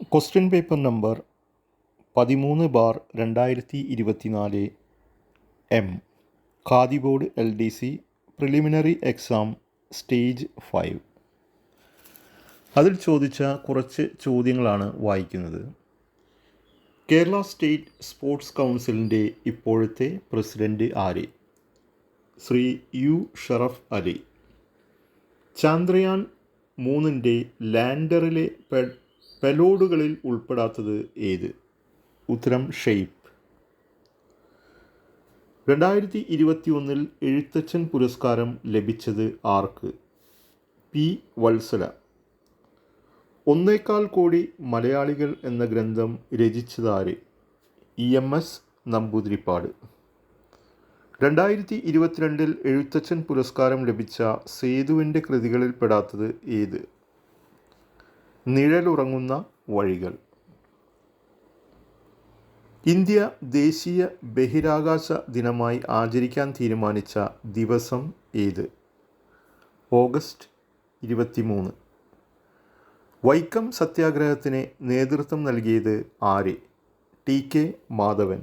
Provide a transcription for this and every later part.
Question paper number 13/2024 M khadi board LDC preliminary exam stage 5. അതിൽ ചോദിച്ച കുറച്ച് ചോദ്യങ്ങളാണ് വായിക്കുന്നത്. കേരള സ്റ്റേറ്റ് സ്പോർട്സ് കൗൺസിലിൻ്റെ ഇപ്പോഴത്തെ പ്രസിഡന്റ് ആര്? ശ്രീ യു ഷറഫ് അലി. ചന്ദ്രയാൻ 3 ലാൻഡറിലെ പെലോഡുകളിൽ ഉൾപ്പെടാത്തത് ഏത്? ഉത്തരം ഷെയ്പ്പ്. 2021 എഴുത്തച്ഛൻ പുരസ്കാരം ലഭിച്ചത് ആർക്ക്? പി വത്സല. 1.25 കോടി മലയാളികൾ എന്ന ഗ്രന്ഥം രചിച്ചതാര്? EMS നമ്പൂതിരിപ്പാട്. 2022 എഴുത്തച്ഛൻ പുരസ്കാരം ലഭിച്ച സേതുവിൻ്റെ കൃതികളിൽപ്പെടാത്തത് ഏത്? നിഴലുറങ്ങുന്ന വഴികൾ. ഇന്ത്യ ദേശീയ ബഹിരാകാശ ദിനമായി ആചരിക്കാൻ തീരുമാനിച്ച ദിവസം ഏത്? ഓഗസ്റ്റ് 23. വൈക്കം സത്യാഗ്രഹത്തിന് നേതൃത്വം നൽകിയത് ആര്? TK മാധവൻ.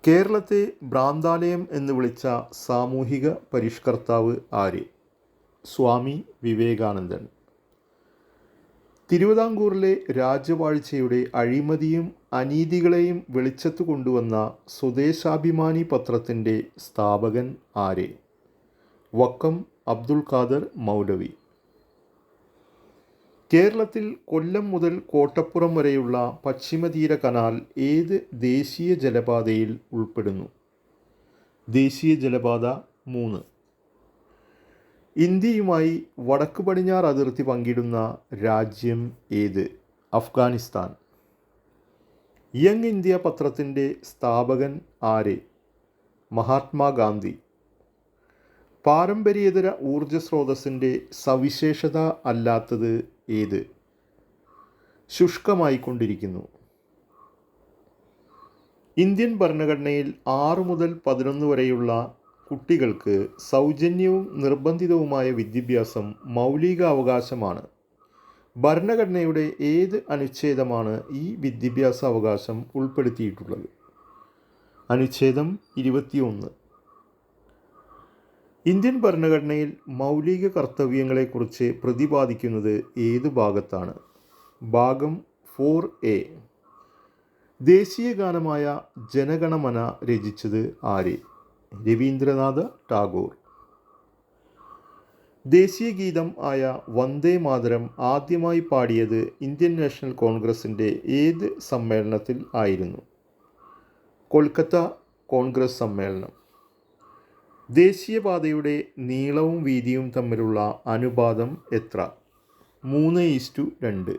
കേരളത്തെ ഭ്രാന്താലയം എന്ന് വിളിച്ച സാമൂഹിക പരിഷ്കർത്താവ് ആര്? സ്വാമി വിവേകാനന്ദൻ. തിരുവിതാംകൂറിലെ രാജവാഴ്ചയുടെ അഴിമതിയും അനീതികളെയും വെളിച്ചത്ത് കൊണ്ടുവന്ന സ്വദേശാഭിമാനി പത്രത്തിൻ്റെ സ്ഥാപകൻ ആര്? വക്കം അബ്ദുൽ ഖാദർ മൗലവി. കേരളത്തിൽ കൊല്ലം മുതൽ കോട്ടപ്പുറം വരെയുള്ള പശ്ചിമതീര കനാൽ ഏത് ദേശീയ ജലപാതയിൽ ഉൾപ്പെടുന്നു? ദേശീയ ജലപാത 3. ഇന്ത്യയുമായി വടക്ക് പടിഞ്ഞാറ് അതിർത്തി പങ്കിടുന്ന രാജ്യം ഏത്? അഫ്ഗാനിസ്ഥാൻ. യങ് ഇന്ത്യ പത്രത്തിൻ്റെ സ്ഥാപകൻ ആര്? മഹാത്മാഗാന്ധി. പാരമ്പര്യേതര ഊർജ സ്രോതസ്സിൻ്റെ സവിശേഷത അല്ലാത്തത് ഏത്? ശുഷ്കമായിക്കൊണ്ടിരിക്കുന്നു. ഇന്ത്യൻ ഭരണഘടനയിൽ 6 മുതൽ 11 വരെയുള്ള കുട്ടികൾക്ക് സൗജന്യവും നിർബന്ധിതവുമായ വിദ്യാഭ്യാസം മൗലിക അവകാശമാണ്. ഭരണഘടനയുടെ ഏത് അനുച്ഛേദമാണ് ഈ വിദ്യാഭ്യാസ അവകാശം ഉൾപ്പെടുത്തിയിട്ടുള്ളത്? അനുച്ഛേദം 21. ഇന്ത്യൻ ഭരണഘടനയിൽ മൗലിക കർത്തവ്യങ്ങളെക്കുറിച്ച് പ്രതിപാദിക്കുന്നത് ഏത് ഭാഗത്താണ്? ഭാഗം 4A. ദേശീയ ഗാനമായ ജനഗണമന രചിച്ചത് ആര്? രവീന്ദ്രനാഥ ടാഗോർ. ദേശീയ ഗീതം ആയ വന്ദേ മാതരം ആദ്യമായി പാടിയത് ഇന്ത്യൻ നാഷണൽ കോൺഗ്രസിൻ്റെ ഏത് സമ്മേളനത്തിൽ ആയിരുന്നു? കൊൽക്കത്ത കോൺഗ്രസ് സമ്മേളനം. ദേശീയപാതയുടെ നീളവും വീതിയും തമ്മിലുള്ള അനുപാതം എത്ര? 3:2.